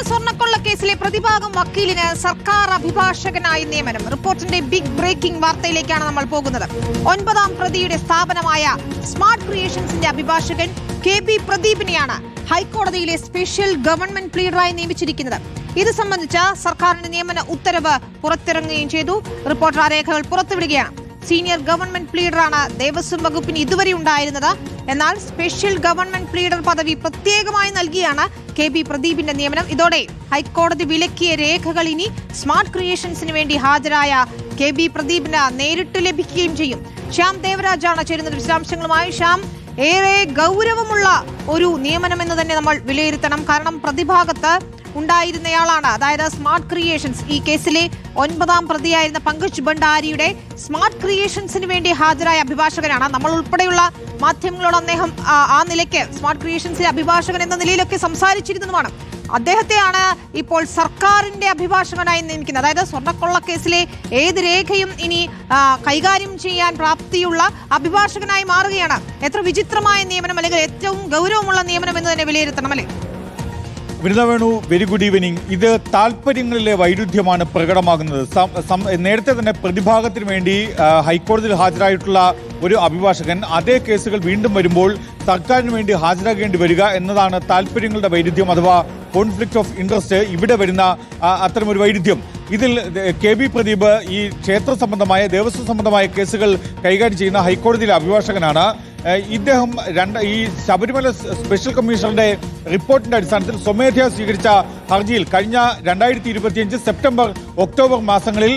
സ്വർണ്ണക്കൊള്ള കേസിലെ പ്രതിഭാഗം വക്കീലിന് സർക്കാർ അഭിഭാഷകനായി നിയമനം. റിപ്പോർട്ടിന്റെ ബിഗ് ബ്രേക്കിംഗ് വാർത്തയിലേക്കാണ് നമ്മൾ പോകുന്നത്. 9ാം പ്രതിയുടെ സ്ഥാപനമായ സ്മാർട്ട് ക്രിയേഷൻസിന്റെ അഭിഭാഷകൻ KB പ്രദീപിനെയാണ് ഹൈക്കോടതിയിലെ സ്പെഷ്യൽ ഗവൺമെന്റ് പ്ലീഡറായി നിയമിച്ചിരിക്കുന്നത്. ഇത് സംബന്ധിച്ച സർക്കാരിന്റെ നിയമന ഉത്തരവ് പുറത്തിറങ്ങുകയും ചെയ്തു. റിപ്പോർട്ടർ ആ രേഖകൾ പുറത്തുവിടുകയാണ്. സീനിയർ ഗവൺമെന്റ് പ്ലീഡറാണ് ദേവസ്വം വകുപ്പിന് ഇതുവരെ ഉണ്ടായിരുന്നത്. എന്നാൽ സ്പെഷ്യൽ ഗവൺമെന്റ് പ്ലീഡർ പദവി പ്രത്യേകമായി നൽകിയാണ് KB പ്രദീപിന്റെ നിയമനം. ഇതോടെ ഹൈക്കോടതി വിലക്കിയ രേഖകൾ ഇനി സ്മാർട്ട് ക്രിയേഷൻസിന് വേണ്ടി ഹാജരായ KB പ്രദീപിന് നേരിട്ട് ലഭിക്കുകയും ചെയ്യും. ശ്യാം ദേവരാജാണ് ചേരുന്നത് വിശദാംശങ്ങളുമായി. ശ്യാം, ഏറെ ഗൗരവമുള്ള ഒരു നിയമനം എന്ന് തന്നെ നമ്മൾ വിലയിരുത്തണം. കാരണം പ്രതിഭാഗത്ത് ഉണ്ടായിരുന്നയാളാണ്, അതായത് സ്മാർട്ട് ക്രിയേഷൻസ് ഈ കേസിലെ 9ാം പ്രതിയായിരുന്ന പങ്കജ് ഭണ്ഡാരിയുടെ സ്മാർട്ട് ക്രിയേഷൻസിന് വേണ്ടി ഹാജരായ അഭിഭാഷകനാണ്. നമ്മൾ ഉൾപ്പെടെയുള്ള മാധ്യമങ്ങളോട് അദ്ദേഹം ആ നിലയ്ക്ക് സ്മാർട്ട് ക്രിയേഷൻസിലെ അഭിഭാഷകൻ എന്ന നിലയിലൊക്കെ സംസാരിച്ചിരുന്നതുമാണ്. അദ്ദേഹത്തെയാണ് ഇപ്പോൾ സർക്കാരിന്റെ അഭിഭാഷകനായി നിയമിക്കുന്നത്. അതായത് സ്വർണ്ണക്കൊള്ള കേസിലെ ഏത് രേഖയും ഇനി കൈകാര്യം ചെയ്യാൻ പ്രാപ്തിയുള്ള അഭിഭാഷകനായി മാറുകയാണ്. എത്ര വിചിത്രമായ നിയമനം, അല്ലെങ്കിൽ ഏറ്റവും ഗൗരവമുള്ള നിയമനം എന്ന് തന്നെ വിലയിരുത്തണം, അല്ലേ? Vinitha Venu, very good evening. ഇത് താല്പര്യങ്ങളിലെ വൈരുദ്ധ്യമാണ് പ്രകടമാകുന്നത്. നേരത്തെ തന്നെ പ്രതിഭാഗത്തിന് വേണ്ടി ഹൈക്കോടതിയിൽ ഹാജരായിട്ടുള്ള ഒരു അഭിഭാഷകൻ അതേ കേസുകൾ വീണ്ടും വരുമ്പോൾ സർക്കാരിന് വേണ്ടി ഹാജരാകേണ്ടി വരിക എന്നതാണ് താല്പര്യങ്ങളുടെ വൈരുദ്ധ്യം, അഥവാ കോൺഫ്ലിക്റ്റ് ഓഫ് ഇൻട്രസ്റ്റ്. ഇവിടെ വരുന്ന അത്തരമൊരു വൈരുദ്ധ്യം. ഇതിൽ KB പ്രദീപ് ഈ ക്ഷേത്ര സംബന്ധമായ, ദേവസ്വം സംബന്ധമായ കേസുകൾ കൈകാര്യം ചെയ്യുന്ന ഹൈക്കോടതിയിലെ അഭിഭാഷകനാണ്. ഇദ്ദേഹം ഈ ശബരിമല സ്പെഷ്യൽ കമ്മീഷണറുടെ റിപ്പോർട്ടിന്റെ അടിസ്ഥാനത്തിൽ സ്വമേധയാ സ്വീകരിച്ച ഹർജിയിൽ കഴിഞ്ഞ 2025 സെപ്റ്റംബർ ഒക്ടോബർ മാസങ്ങളിൽ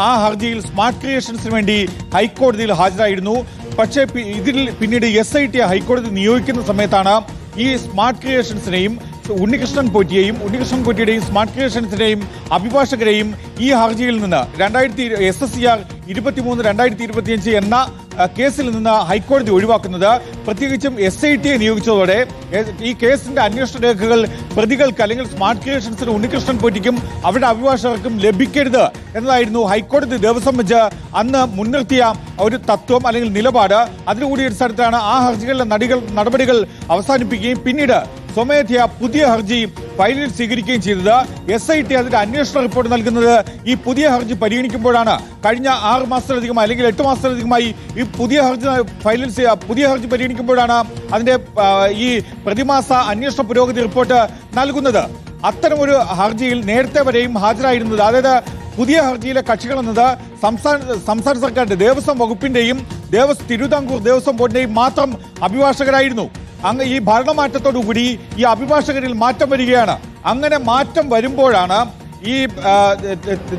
ആ ഹർജിയിൽ സ്മാർട്ട് ക്രിയേഷൻസിന് വേണ്ടി ഹൈക്കോടതിയിൽ ഹാജരായിരുന്നു. പക്ഷേ ഇതിൽ പിന്നീട് SIT ഹൈക്കോടതി നിയോഗിക്കുന്ന സമയത്താണ് ഈ സ്മാർട്ട് ക്രിയേഷൻസിനെയും ഉണ്ണികൃഷ്ണൻ പോറ്റിയുടെയും സ്മാർട്ട് ക്രിയേഷൻസിനെയും അഭിഭാഷകരെയും ഈ ഹർജിയിൽ നിന്ന് SSCR 23/2025 എന്ന കേസിൽ നിന്ന് ഹൈക്കോടതി ഒഴിവാക്കുന്നത്. പ്രത്യേകിച്ചും SIT നിയോഗിച്ചതോടെ ഈ കേസിന്റെ അന്വേഷണ രേഖകൾ പ്രതികൾക്ക്, അല്ലെങ്കിൽ സ്മാർട്ട് ക്രിയേഷൻസിന് ഉണ്ണികൃഷ്ണൻ പോറ്റിക്കും അവരുടെ അഭിഭാഷകർക്കും ലഭിക്കരുത് എന്നതായിരുന്നു ഹൈക്കോടതി ദേവസ്വം ബെഞ്ച് അന്ന് മുൻനിർത്തിയ ഒരു തത്വം, അല്ലെങ്കിൽ നിലപാട്. അതിനുകൂടി അടിസ്ഥാനത്തിലാണ് ആ ഹർജികളിലെ നടപടികൾ അവസാനിപ്പിക്കുകയും പിന്നീട് സ്വമേധയാ പുതിയ ഹർജി ഫയലിൽ സ്വീകരിക്കുകയും ചെയ്തത്. SIT അതിന്റെ അന്വേഷണ റിപ്പോർട്ട് നൽകുന്നത് ഈ പുതിയ ഹർജി പരിഗണിക്കുമ്പോഴാണ്. കഴിഞ്ഞ 6 മാസത്തിലധികമായി, അല്ലെങ്കിൽ 8 മാസത്തിലധികമായി ഈ പുതിയ ഹർജി പരിഗണിക്കുമ്പോഴാണ് അതിന്റെ ഈ പ്രതിമാസ അന്വേഷണ പുരോഗതി റിപ്പോർട്ട് നൽകുന്നത്. അത്തരമൊരു ഹർജിയിൽ നേരത്തെ വരെയും ഹാജരായിരുന്നത്, അതായത് പുതിയ ഹർജിയിലെ കക്ഷികൾ എന്നത് സംസ്ഥാന സർക്കാരിന്റെ ദേവസ്വം വകുപ്പിന്റെയും തിരുവിതാംകൂർ ദേവസ്വം ബോർഡിന്റെയും മാത്രം അഭിഭാഷകരായിരുന്നു. അങ്ങ് ഈ ഭരണമാറ്റത്തോടുകൂടി ഈ അഭിഭാഷകരിൽ മാറ്റം വരികയാണ്. അങ്ങനെ മാറ്റം വരുമ്പോഴാണ് ഈ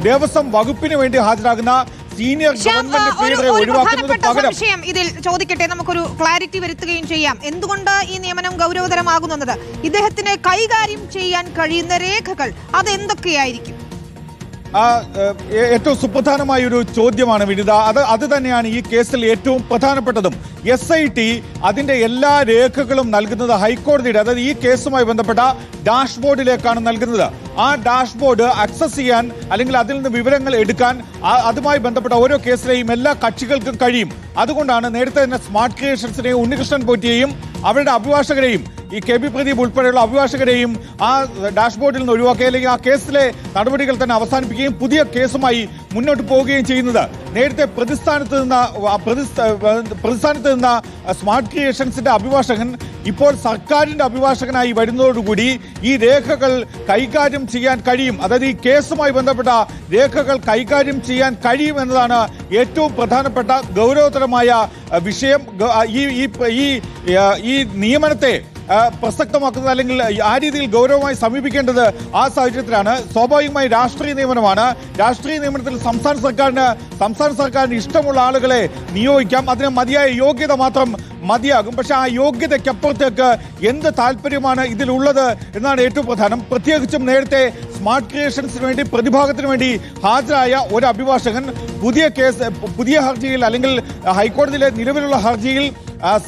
ദേവസ്വം വകുപ്പിന് വേണ്ടി ഹാജരാകുന്ന സീനിയർ ഗവൺമെന്റ് പ്ലീഡറെ ഒഴിവാക്കുന്നത് പകരം ഇതിൽ ചോദിക്കട്ടെ, നമുക്കൊരു ക്ലാരിറ്റി വരുത്തുകയും ചെയ്യാം. എന്തുകൊണ്ട് ഈ നിയമനം ഗൗരവതരമാകുന്നത്? ഇദ്ദേഹത്തിന് കൈകാര്യം ചെയ്യാൻ കഴിയുന്ന രേഖകൾ അതെന്തൊക്കെയായിരിക്കും? ഏറ്റവും സുപ്രധാനമായ ഒരു ചോദ്യമാണ് വിനിത. അത് തന്നെയാണ് ഈ കേസിൽ ഏറ്റവും പ്രധാനപ്പെട്ടതും. SIT അതിന്റെ എല്ലാ രേഖകളും നൽകുന്നത് ഹൈക്കോടതിയുടെ, അതായത് ഈ കേസുമായി ബന്ധപ്പെട്ട ഡാഷ്ബോർഡിലേക്കാണ് നൽകുന്നത്. ആ ഡാഷ്ബോർഡ് ആക്സസ് ചെയ്യാൻ, അല്ലെങ്കിൽ അതിൽ നിന്ന് വിവരങ്ങൾ എടുക്കാൻ അതുമായി ബന്ധപ്പെട്ട ഓരോ കേസിലെയും എല്ലാ കക്ഷികൾക്കും കഴിയും. അതുകൊണ്ടാണ് നേരത്തെ തന്നെ സ്മാർട്ട് ക്രിയേഷൻസിനെയും ഉണ്ണികൃഷ്ണൻ പോറ്റിയെയും അവരുടെ അഭിഭാഷകരെയും ഈ KB പ്രദീപ് ഉൾപ്പെടെയുള്ള അഭിഭാഷകരെയും ആ ഡാഷ്ബോർഡിൽ നിന്ന് ഒഴിവാക്കുക, അല്ലെങ്കിൽ ആ കേസിലെ നടപടികൾ തന്നെ അവസാനിപ്പിക്കുകയും പുതിയ കേസുമായി മുന്നോട്ട് പോവുകയും ചെയ്യുന്നത്. നേരത്തെ പ്രതിസ്ഥാനത്ത് നിന്ന സ്മാർട്ട് ക്രിയേഷൻസിന്റെ അഭിഭാഷകൻ ഇപ്പോൾ സർക്കാരിന്റെ അഭിഭാഷകനായി വരുന്നതോടുകൂടി ഈ രേഖകൾ കൈകാര്യം ചെയ്യാൻ കഴിയും, അതായത് ഈ കേസുമായി ബന്ധപ്പെട്ട രേഖകൾ കൈകാര്യം ചെയ്യാൻ കഴിയും എന്നതാണ് ഏറ്റവും പ്രധാനപ്പെട്ട ഗൗരവതരമായ വിഷയം. ഈ നിയമനത്തെ പ്രസക്തമാക്കുന്നത്, അല്ലെങ്കിൽ ആ രീതിയിൽ ഗൗരവമായി സമീപിക്കേണ്ടത് ആ സാഹചര്യത്തിലാണ്. സ്വാഭാവികമായി രാഷ്ട്രീയ നിയമനമാണ്. രാഷ്ട്രീയ നിയമനത്തിൽ സംസ്ഥാന സർക്കാരിന് ഇഷ്ടമുള്ള ആളുകളെ നിയോഗിക്കാം. അതിന് മതിയായ യോഗ്യത മാത്രം മതിയാകും. പക്ഷെ ആ യോഗ്യതയ്ക്കപ്പുറത്തേക്ക് എന്ത് താല്പര്യമാണ് ഇതിലുള്ളത് എന്നാണ് ഏറ്റവും പ്രധാനം. പ്രത്യേകിച്ചും നേരത്തെ സ്മാർട്ട് ക്രിയേഷൻസിന് വേണ്ടി, പ്രതിഭാഗത്തിന് വേണ്ടി ഹാജരായ ഒരു അഭിഭാഷകൻ പുതിയ ഹർജിയിൽ, അല്ലെങ്കിൽ ഹൈക്കോടതിയിലെ നിലവിലുള്ള ഹർജിയിൽ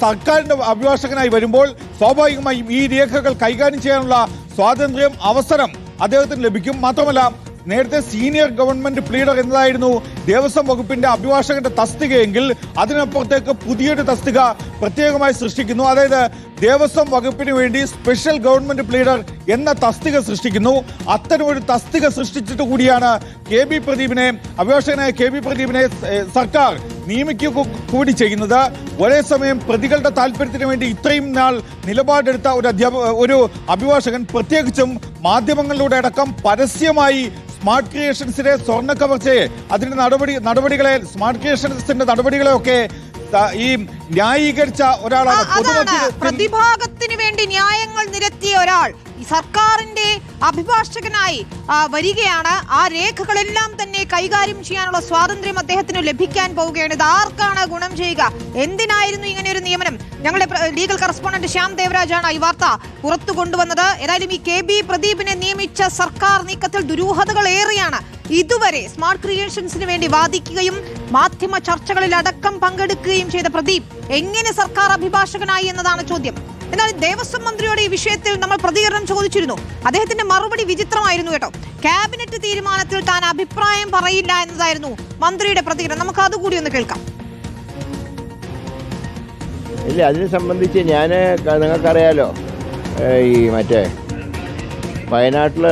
സർക്കാരിന്റെ അഭിഭാഷകനായി വരുമ്പോൾ സ്വാഭാവികമായും ഈ രേഖകൾ കൈകാര്യം ചെയ്യാനുള്ള സ്വാതന്ത്ര്യം, അവസരം അദ്ദേഹത്തിന് ലഭിക്കും. മാത്രമല്ല നേരത്തെ സീനിയർ ഗവൺമെന്റ് പ്ലീഡർ എന്നതായിരുന്നു ദേവസ്വം വകുപ്പിന്റെ അഭിഭാഷകന്റെ തസ്തികയെങ്കിൽ അതിനപ്പുറത്തേക്ക് പുതിയൊരു തസ്തിക പ്രത്യേകമായി സൃഷ്ടിക്കുന്നു. അതായത് ദേവസ്വം വകുപ്പിന് വേണ്ടി സ്പെഷ്യൽ ഗവൺമെന്റ് പ്ലീഡർ എന്ന തസ്തിക സൃഷ്ടിക്കുന്നു. അത്തരമൊരു തസ്തിക സൃഷ്ടിച്ചിട്ട് കൂടിയാണ് അഭിഭാഷകനായ കെ ബി പ്രദീപിനെ സർക്കാർ നിയമിക്കുക കൂടി ചെയ്യുന്നത്. ഒരേ സമയം പ്രതികളുടെ താല്പര്യത്തിന് വേണ്ടി ഇത്രയും നാൾ നിലപാടെടുത്ത ഒരു അഭിഭാഷകൻ, പ്രത്യേകിച്ചും മാധ്യമങ്ങളിലൂടെ അടക്കം പരസ്യമായി സ്മാർട്ട് ക്രിയേഷൻസിന്റെ സ്വർണ്ണ കവർച്ചയെ, അതിന്റെ നടപടികളെ, സ്മാർട്ട് ക്രിയേഷൻസിന്റെ നടപടികളെയൊക്കെ ഈ ന്യായീകരിച്ച ഒരാളാണ്. പ്രതിഭാഗത്തിന് വേണ്ടി ന്യായങ്ങൾ നിരത്തിയ ഒരാൾ ഈ സർക്കാരിന്റെ അഭിഭാഷകനായി വരികയാണ്. ആ രേഖകളെല്ലാം തന്നെ കൈകാര്യം ചെയ്യാനുള്ള സ്വാതന്ത്ര്യം അദ്ദേഹത്തിന് ലഭിക്കാൻ പോവുകയാണ്. ഇത് ആർക്കാണ് ഗുണം ചെയ്യുക? എന്തിനായിരുന്നു ഇങ്ങനെ ഒരു നിയമനം? ഞങ്ങളുടെ ലീഗൽ കറസ്പോണ്ടന്റ് ശ്യാം ദേവരാജാണ് ഈ വാർത്ത പുറത്തു കൊണ്ടുവന്നത്. ഏതായാലും ഈ കെ ബി പ്രദീപിനെ നിയമിച്ച സർക്കാർ നീക്കത്തിൽ ദുരൂഹതകൾ ഏറെയാണ്. ഇതുവരെ സ്മാർട്ട് ക്രിയേഷൻസിന് വേണ്ടി വാദിക്കുകയും മാധ്യമ ചർച്ചകളിൽ അടക്കം പങ്കെടുക്കുകയും ചെയ്ത പ്രദീപ് എങ്ങനെ സർക്കാർ അഭിഭാഷകനായി എന്നതാണ് ചോദ്യം. എന്നാൽ ദേവസ്വം മന്ത്രിയോട് ഈ വിഷയത്തിൽ നമ്മൾ പ്രതികരണം ചോദിച്ചിരുന്നു. അദ്ദേഹത്തിന്റെ മറുപടി വിചിത്രമായിരുന്നു കേട്ടോ. ക്യാബിനറ്റ് തീരുമാനത്തിൽ താൻ അഭിപ്രായം പറയില്ല എന്നതായിരുന്നു മന്ത്രിയുടെ പ്രതികരണം. നമുക്ക് അതുകൂടി ഒന്ന് കേൾക്കാം. ഇല്ല, അതിനെ സംബന്ധിച്ച് നിങ്ങൾക്കറിയാലോ, ഈ വയനാട്ടിൽ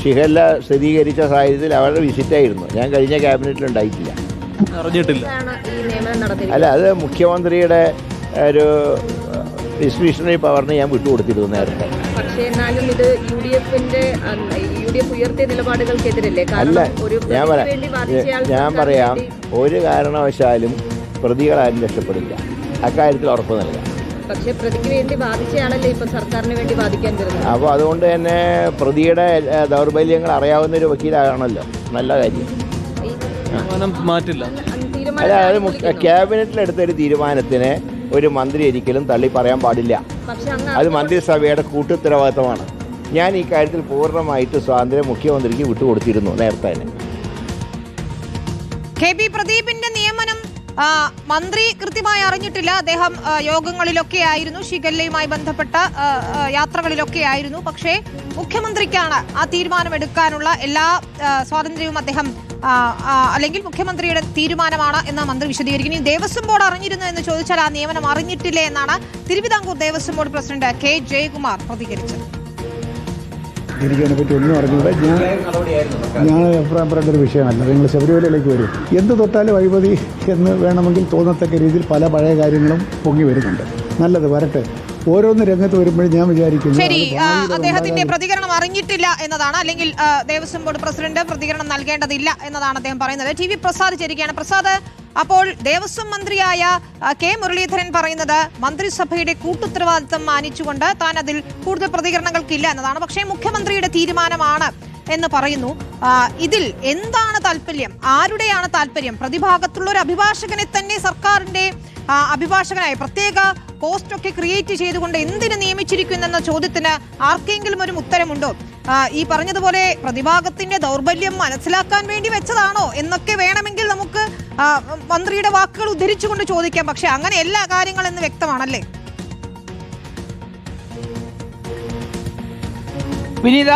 ഷിഗല്ല സ്ഥിരീകരിച്ച സാഹചര്യത്തിൽ അവരുടെ വിസിറ്റായിരുന്നു. ഞാൻ കഴിഞ്ഞ ക്യാബിനറ്റിലുണ്ടായിട്ടില്ല, അറിഞ്ഞിട്ടില്ല. അല്ല, അത് മുഖ്യമന്ത്രിയുടെ ഒരു ഡിസ്ക്രിഷണറി പവറിന് ഞാൻ വിട്ടുകൊടുത്തിരുന്നു നേരത്തെ. പക്ഷേ എന്നാലും ഇത് യുഡിഎഫ് ഉയർത്തിയ നിലപാടുകൾക്കെതിരല്ലേ? അല്ല, ഞാൻ പറയാം, ഒരു കാരണവശാലും പ്രതികളാരും രക്ഷപ്പെടില്ല, അക്കാര്യത്തിൽ ഉറപ്പ് നൽകാം. പക്ഷേ പ്രതിക്ക് വേണ്ടി വാദിച്ചയാളല്ലേ ഇപ്പൊ സർക്കാരിന് വേണ്ടി വാദിക്കാൻ വരുന്നത്. അപ്പോൾ അതുകൊണ്ട് തന്നെ പ്രതിയുടെ ദൗർബല്യങ്ങൾ അറിയാവുന്ന ഒരു വക്കീലാണല്ലോ, നല്ല കാര്യം. മാറ്റില്ല. അല്ല, അത് ക്യാബിനറ്റിലെടുത്ത ഒരു തീരുമാനത്തിന് ഒരു മന്ത്രി ഒരിക്കലും തള്ളി പറയാൻ പാടില്ല. അത് മന്ത്രിസഭയുടെ കൂട്ടുത്തരവാദിത്തമാണ്. ഞാൻ ഈ കാര്യത്തിൽ പൂർണ്ണമായിട്ട് സ്വാതന്ത്ര്യം മുഖ്യമന്ത്രിക്ക് വിട്ടുകൊടുത്തിരുന്നു നേരത്തെ തന്നെ. കെ ബി പ്രദീപിന്റെ നിയമനം മന്ത്രി കൃത്യമായി അറിഞ്ഞിട്ടില്ല. അദ്ദേഹം യോഗങ്ങളിലൊക്കെ ആയിരുന്നു, ഷിഗല്ലയുമായി ബന്ധപ്പെട്ട യാത്രകളിലൊക്കെ ആയിരുന്നു. പക്ഷേ മുഖ്യമന്ത്രിക്കാണ് ആ തീരുമാനമെടുക്കാനുള്ള എല്ലാ സ്വാതന്ത്ര്യവും അദ്ദേഹം അല്ലെങ്കിൽ മുഖ്യമന്ത്രിയുടെ തീരുമാനമാണ് എന്ന് മന്ത്രി വിശദീകരിക്കുന്നു. ദേവസ്വം ബോർഡ് അറിഞ്ഞിരുന്നു എന്ന് ചോദിച്ചാൽ ആ നിയമനം അറിഞ്ഞിട്ടില്ലേ എന്നാണ് Thiruvithamkoor Devaswom board president K Jayakumar പ്രതികരിച്ചത്. എനിക്കതിനെപ്പറ്റി ഒന്നും അറിഞ്ഞൂടെ. ഞാൻ അഭിപ്രായം പറയേണ്ട ഒരു വിഷയമല്ല. നിങ്ങൾ ശബരിമലയിലേക്ക് വരും, എന്ത് തൊട്ടാലും അഴിമതി എന്ന് വേണമെങ്കിൽ തോന്നത്തക്ക രീതിയിൽ പല പഴയ കാര്യങ്ങളും പൊങ്ങി വരുന്നുണ്ട്. നല്ലത് വരട്ടെ. ഓരോന്ന് രംഗത്ത് വരുമ്പോഴും ഞാൻ വിചാരിക്കുന്നു ശരി, അദ്ദേഹത്തിന്റെ പ്രതികരണം അറിഞ്ഞിട്ടില്ല എന്നതാണ്, അല്ലെങ്കിൽ ദേവസ്വം ബോർഡ് പ്രസിഡന്റ് പ്രതികരണം നൽകേണ്ടതില്ല എന്നതാണ് അദ്ദേഹം പറയുന്നത്. ടി വി പ്രസാദ് ചേരുകയാണ്. പ്രസാദ്, അപ്പോൾ ദേവസ്വം മന്ത്രിയായ കെ മുരളീധരൻ പറയുന്നത് മന്ത്രിസഭയുടെ കൂട്ടുത്തരവാദിത്തം മാനിച്ചുകൊണ്ട് താൻ അതിൽ കൂടുതൽ പ്രതികരണങ്ങൾക്കില്ല എന്നതാണ്. പക്ഷേ മുഖ്യമന്ത്രിയുടെ തീരുമാനമാണ് എന്ന് പറയുന്നു. ഇതിൽ എന്താണ് താല്പര്യം? ആരുടെയാണ് താല്പര്യം? പ്രതിഭാഗത്തുള്ള ഒരു അഭിഭാഷകനെ തന്നെ സർക്കാരിന്റെ അഭിഭാഷകനായി പ്രത്യേക പോസ്റ്റൊക്കെ ക്രിയേറ്റ് ചെയ്തുകൊണ്ട് എന്തിനു നിയമിച്ചിരിക്കുന്നെന്ന ചോദ്യത്തിന് ആർക്കെങ്കിലും ഒരു ഉത്തരമുണ്ടോ? ഈ പറഞ്ഞതുപോലെ പ്രതിഭാഗത്തിന്റെ ദൗർബല്യം മനസ്സിലാക്കാൻ വേണ്ടി വെച്ചതാണോ എന്നൊക്കെ വേണമെങ്കിൽ നമുക്ക് മന്ത്രിയുടെ വാക്കുകൾ ഉദ്ധരിച്ചുകൊണ്ട് ചോദിക്കാം. പക്ഷെ അങ്ങനെ എല്ലാ കാര്യങ്ങളെന്ന് വ്യക്തമാണല്ലേ? വിനീത,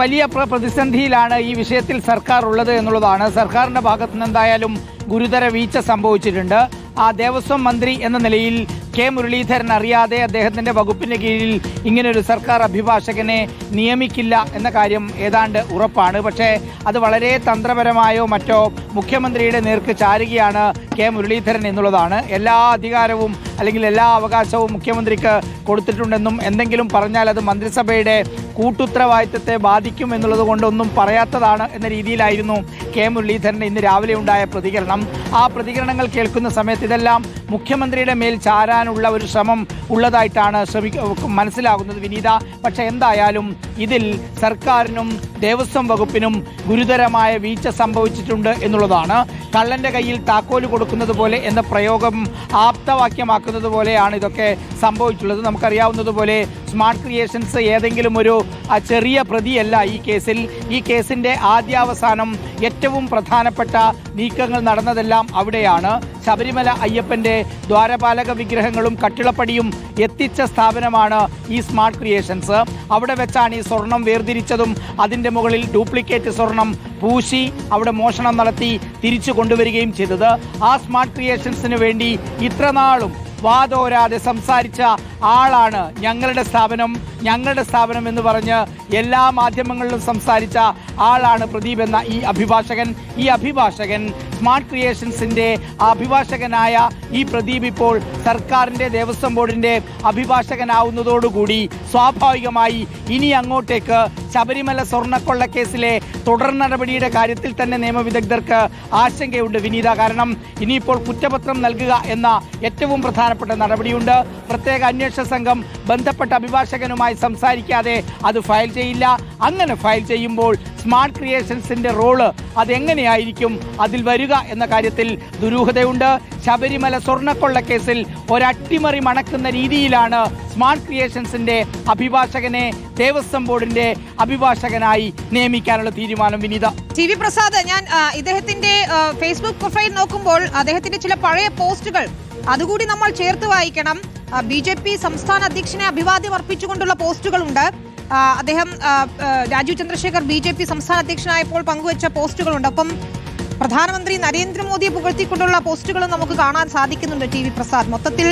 വലിയ പ്രതിസന്ധിയിലാണ് ഈ വിഷയത്തിൽ സർക്കാർ ഉള്ളത് എന്നുള്ളതാണ്. സർക്കാരിൻ്റെ ഭാഗത്തു നിന്ന് എന്തായാലും ഗുരുതര വീഴ്ച സംഭവിച്ചിട്ടുണ്ട്. ആ ദേവസ്വം മന്ത്രി എന്ന നിലയിൽ കെ മുരളീധരൻ അറിയാതെ അദ്ദേഹത്തിൻ്റെ വകുപ്പിൻ്റെ കീഴിൽ ഇങ്ങനൊരു സർക്കാർ അഭിഭാഷകനെ നിയമിക്കില്ല എന്ന കാര്യം ഏതാണ്ട് ഉറപ്പാണ്. പക്ഷേ അത് വളരെ തന്ത്രപരമായോ മറ്റോ മുഖ്യമന്ത്രിയുടെ നേർക്ക് ചാരുകയാണ് കെ മുരളീധരൻ എന്നുള്ളതാണ്. എല്ലാ അധികാരവും അല്ലെങ്കിൽ എല്ലാ അവകാശവും മുഖ്യമന്ത്രിക്ക് കൊടുത്തിട്ടുണ്ടെന്നും എന്തെങ്കിലും പറഞ്ഞാൽ അത് മന്ത്രിസഭയുടെ കൂട്ടുത്തരവാദിത്തത്തെ ബാധിക്കും എന്നുള്ളത് കൊണ്ടൊന്നും പറയാത്തതാണ് എന്ന രീതിയിലായിരുന്നു കെ മുരളീധരൻ്റെ ഇന്ന് രാവിലെ ഉണ്ടായ പ്രതികരണം. ആ പ്രതികരണങ്ങൾ കേൾക്കുന്ന സമയത്ത് ഇതെല്ലാം മുഖ്യമന്ത്രിയുടെ മേൽ ചാരാനുള്ള ഒരു ശ്രമം ഉള്ളതായിട്ടാണ് മനസ്സിലാകുന്നത് വിനീത. പക്ഷേ എന്തായാലും ഇതിൽ സർക്കാരിനും ദേവസ്വം വകുപ്പിനും ഗുരുതരമായ വീഴ്ച സംഭവിച്ചിട്ടുണ്ട് എന്നുള്ളതാണ്. കള്ളൻ്റെ കയ്യിൽ താക്കോല് കൊടുക്കുന്നത് പോലെ എന്ന പ്രയോഗം ആപ്തവാക്യമാക്കുന്നത് പോലെയാണ് ഇതൊക്കെ സംഭവിച്ചുള്ളത്. നമുക്കറിയാവുന്നതുപോലെ സ്മാർട്ട് ക്രിയേഷൻസ് ഏതെങ്കിലും ഒരു ചെറിയ പ്രതിയല്ല ഈ കേസിൽ. ഈ കേസിൻ്റെ ആദ്യാവസാനം ഏറ്റവും പ്രധാനപ്പെട്ട നീക്കങ്ങൾ നടന്നതെല്ലാം അവിടെയാണ്. ശബരിമല അയ്യപ്പൻ്റെ ദ്വാരപാലക വിഗ്രഹങ്ങളും കട്ടിളപ്പടിയും എത്തിച്ച സ്ഥാപനമാണ് ഈ സ്മാർട്ട് ക്രിയേഷൻസ്. അവിടെ വെച്ചാണ് ഈ സ്വർണം വേർതിരിച്ചതും അതിൻ്റെ മുകളിൽ ഡ്യൂപ്ലിക്കേറ്റ് സ്വർണം പൂശി അവിടെ മോഷണം നടത്തി തിരിച്ചു കൊണ്ടുവരികയും ചെയ്തത്. ആ സ്മാർട്ട് ക്രിയേഷൻസിന് വേണ്ടി ഇത്രനാളും വാതോരാതെ സംസാരിച്ച ആളാണ് ഞങ്ങളുടെ സ്ഥാപനം എന്ന് പറഞ്ഞ് എല്ലാ മാധ്യമങ്ങളിലും സംസാരിച്ച ആളാണ് പ്രദീപ് എന്ന ഈ അഭിഭാഷകൻ. സ്മാർട്ട് ക്രിയേഷൻസിൻ്റെ അഭിഭാഷകനായ ഈ പ്രദീപ് ഇപ്പോൾ സർക്കാരിൻ്റെ ദേവസ്വം ബോർഡിൻ്റെ അഭിഭാഷകനാവുന്നതോടുകൂടി സ്വാഭാവികമായി ഇനി അങ്ങോട്ടേക്ക് ശബരിമല സ്വർണ്ണക്കൊള്ള കേസിലെ തുടർ നടപടിയുടെ കാര്യത്തിൽ തന്നെ നിയമവിദഗ്ധർക്ക് ആശങ്കയുണ്ട് വിനീത. കാരണം ഇനിയിപ്പോൾ കുറ്റപത്രം നൽകുക എന്ന ഏറ്റവും പ്രധാനപ്പെട്ട നടപടിയുണ്ട്. പ്രത്യേക അന്വേഷണ സംഘം ബന്ധപ്പെട്ട അഭിഭാഷകനുമായി സംസാരിക്കാതെ അത് ഫയൽ ചെയ്യില്ല. അങ്ങനെ ഫയൽ ചെയ്യുമ്പോൾ സ്മാർട്ട് ക്രിയേഷൻസിൻ്റെ റോള് അതെങ്ങനെയായിരിക്കും അതിൽ വരിക എന്ന കാര്യത്തിൽ ദുരൂഹതയുണ്ട്. ശബരിമല സ്വർണ്ണക്കൊള്ള കേസിൽ ഒരട്ടിമറി മണക്കുന്ന രീതിയിലാണ് സ്മാർട്ട് ക്രിയേഷൻസിൻ്റെ അഭിഭാഷകനെ ദേവസ്വം ബോർഡിൻ്റെ അഭിഭാഷകനായി നിയമിക്കാനുള്ള തീരുമാനം വിനീത. TV പ്രസാദ്, ഞാൻ ഇദ്ദേഹത്തിന്റെ ഫേസ്ബുക്ക് പ്രൊഫൈൽ നോക്കുമ്പോൾ അദ്ദേഹത്തിന്റെ ചില പഴയ പോസ്റ്റുകൾ അതുകൂടി നമ്മൾ ചേർത്ത് വായിക്കണം. BJP സംസ്ഥാന അധ്യക്ഷനെ അഭിവാദ്യം അർപ്പിച്ചുകൊണ്ടുള്ള പോസ്റ്റുകളുണ്ട്. അദ്ദേഹം രാജീവ് ചന്ദ്രശേഖർ BJP സംസ്ഥാന അധ്യക്ഷനായപ്പോൾ പങ്കുവച്ച പോസ്റ്റുകളുണ്ട്. ഒപ്പം പ്രധാനമന്ത്രി നരേന്ദ്രമോദിയെ പുകഴ്ത്തിക്കൊണ്ടുള്ള പോസ്റ്റുകളും നമുക്ക് കാണാൻ സാധിക്കുന്നുണ്ട് TV പ്രസാദ്. മൊത്തത്തിൽ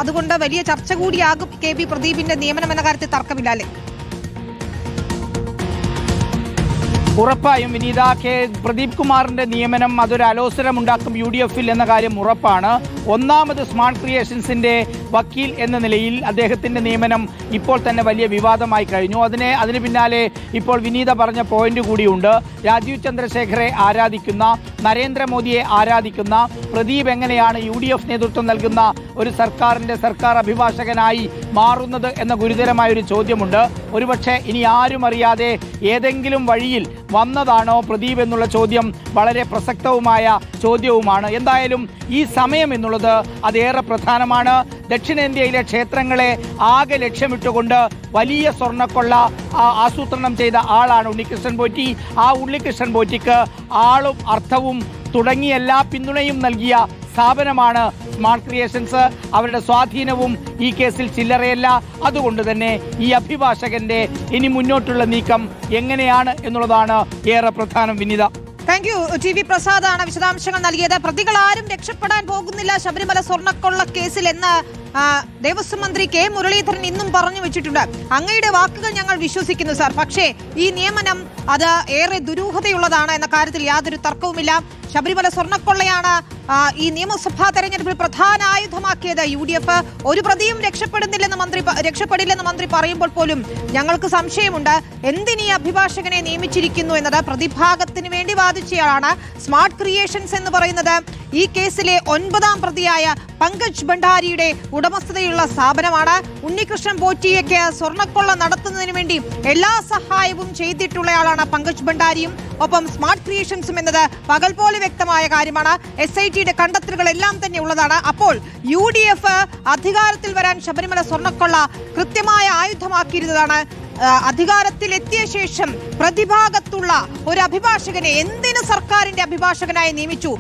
അതുകൊണ്ട് വലിയ ചർച്ച കൂടിയാകും KB പ്രദീപിന്റെ നിയമനം എന്ന കാര്യത്തിൽ തർക്കമില്ല അല്ലേ? ഉറപ്പായും വിനീത, പ്രദീപ് കുമാറിന്റെ നിയമനം അതൊരു അലോസരമുണ്ടാക്കും UDF-ൽ എന്ന കാര്യം ഉറപ്പാണ്. ഒന്നാമത് സ്മാർട്ട് ക്രിയേഷൻസിന്റെ വക്കീൽ എന്ന നിലയിൽ അദ്ദേഹത്തിന്റെ നിയമനം ഇപ്പോൾ തന്നെ വലിയ വിവാദമായി കഴിഞ്ഞു. അതിന് പിന്നാലെ ഇപ്പോൾ വിനീത പറഞ്ഞ പോയിന്റ് കൂടിയുണ്ട്. രാജീവ് ചന്ദ്രശേഖരെ ആരാധിക്കുന്ന, നരേന്ദ്രമോദിയെ ആരാധിക്കുന്ന പ്രദീപ് എങ്ങനെയാണ് UDF നേതൃത്വം നൽകുന്ന ഒരു സർക്കാർ അഭിഭാഷകനായി മാറുന്നത് എന്ന ഗുരുതരമായൊരു ചോദ്യമുണ്ട്. ഒരുപക്ഷെ ഇനി ആരും അറിയാതെ ഏതെങ്കിലും വഴിയിൽ വന്നതാണോ പ്രദീപ് എന്നുള്ള ചോദ്യം വളരെ പ്രസക്തവുമായ ചോദ്യവുമാണ്. എന്തായാലും ഈ സമയം എന്നുള്ളത് അതേറെ പ്രധാനമാണ്. ദക്ഷിണേന്ത്യയിലെ ക്ഷേത്രങ്ങളെ ആകെ ലക്ഷ്യമിട്ടുകൊണ്ട് വലിയ സ്വർണ്ണക്കൊള്ള ആസൂത്രണം ചെയ്ത ആളാണ് ഉണ്ണികൃഷ്ണൻ പോറ്റി. ആ ഉണ്ണികൃഷ്ണൻ പോറ്റിക്ക് ആളും അർത്ഥവും തുടങ്ങിയ എല്ലാ പിന്തുണയും നൽകിയ സ്ഥാപനമാണ് സ്മാർട്ട് ക്രിയേഷൻസ്. അവരുടെ സ്വാധീനവും ഈ കേസിൽ ചില്ലറയല്ല. അതുകൊണ്ട് തന്നെ ഈ അഭിഭാഷകന്റെ ഇനി മുന്നോട്ടുള്ള നീക്കം എങ്ങനെയാണ് എന്നുള്ളതാണ് ഏറെ പ്രധാനം വിനീത. Thank you. TV പ്രസാദാണ് വിശദാംശങ്ങൾ നൽകിയത്. പ്രതികൾ ആരും രക്ഷപ്പെടാൻ പോകുന്നില്ല ശബരിമല സ്വർണ്ണക്കൊള്ള കേസിൽ എന്ന് ദേവസ്വം മന്ത്രി K മുരളീധരൻ ഇന്നും പറഞ്ഞു വെച്ചിട്ടുണ്ട്. അങ്ങയുടെ വാക്കുകൾ ഞങ്ങൾ വിശ്വസിക്കുന്നു സാർ. പക്ഷേ ഈ നിയമനം അത് ഏറെ ദുരൂഹതയുള്ളതാണ് എന്ന കാര്യത്തിൽ യാതൊരു തർക്കവുമില്ല. ശബരിമല സ്വർണ്ണക്കൊള്ളയാണ് ഈ നിയമസഭാ തെരഞ്ഞെടുപ്പിൽ പ്രധാന ആയുധമാക്കിയത് UDF. ഒരു പ്രതിയും രക്ഷപ്പെടില്ലെന്ന് മന്ത്രി പറയുമ്പോൾ പോലും ഞങ്ങൾക്ക് സംശയമുണ്ട്. എന്തിനീ അഭിഭാഷകനെ നിയമിച്ചിരിക്കുന്നു എന്നത്. പ്രതിഭാഗത്തിന് വേണ്ടി വാദിച്ചയാളാണ്. സ്മാർട്ട് ക്രിയേഷൻസ് എന്ന് പറയുന്നത് ഈ കേസിലെ 9ാം പ്രതിയായ പങ്കജ് ഭണ്ഡാരിയുടെ ഉടമസ്ഥതയുള്ള സ്ഥാപനമാണ്. ഉണ്ണികൃഷ്ണൻ പോറ്റിയയ്ക്ക് സ്വർണ്ണക്കൊള്ള നടത്തുന്നതിന് വേണ്ടി എല്ലാ സഹായവും ചെയ്തിട്ടുള്ളയാളാണ് പങ്കജ് ഭണ്ഡാരിയും. ഒപ്പം സ്മാർട്ട് ക്രിയേഷൻസും എന്നത് പകൽ പോലെ വ്യക്തമായ കാര്യമാണ്. SITയുടെ കണ്ടെത്തലുകളെല്ലാം തന്നെ ഉള്ളതാണ്. അപ്പോൾ UDF അധികാരത്തിൽ വരാൻ ശബരിമല സ്വർണ്ണക്കൊള്ള കൃത്യമായ ആയുധമാക്കിയിരുന്നതാണ്. അധികാരത്തിലെത്തിയ ശേഷം പ്രതിഭാഗത്തുള്ള ഒരു അഭിഭാഷകനെ എന്തിന് സർക്കാരിന്റെ അഭിഭാഷകനായി നിയമിച്ചു?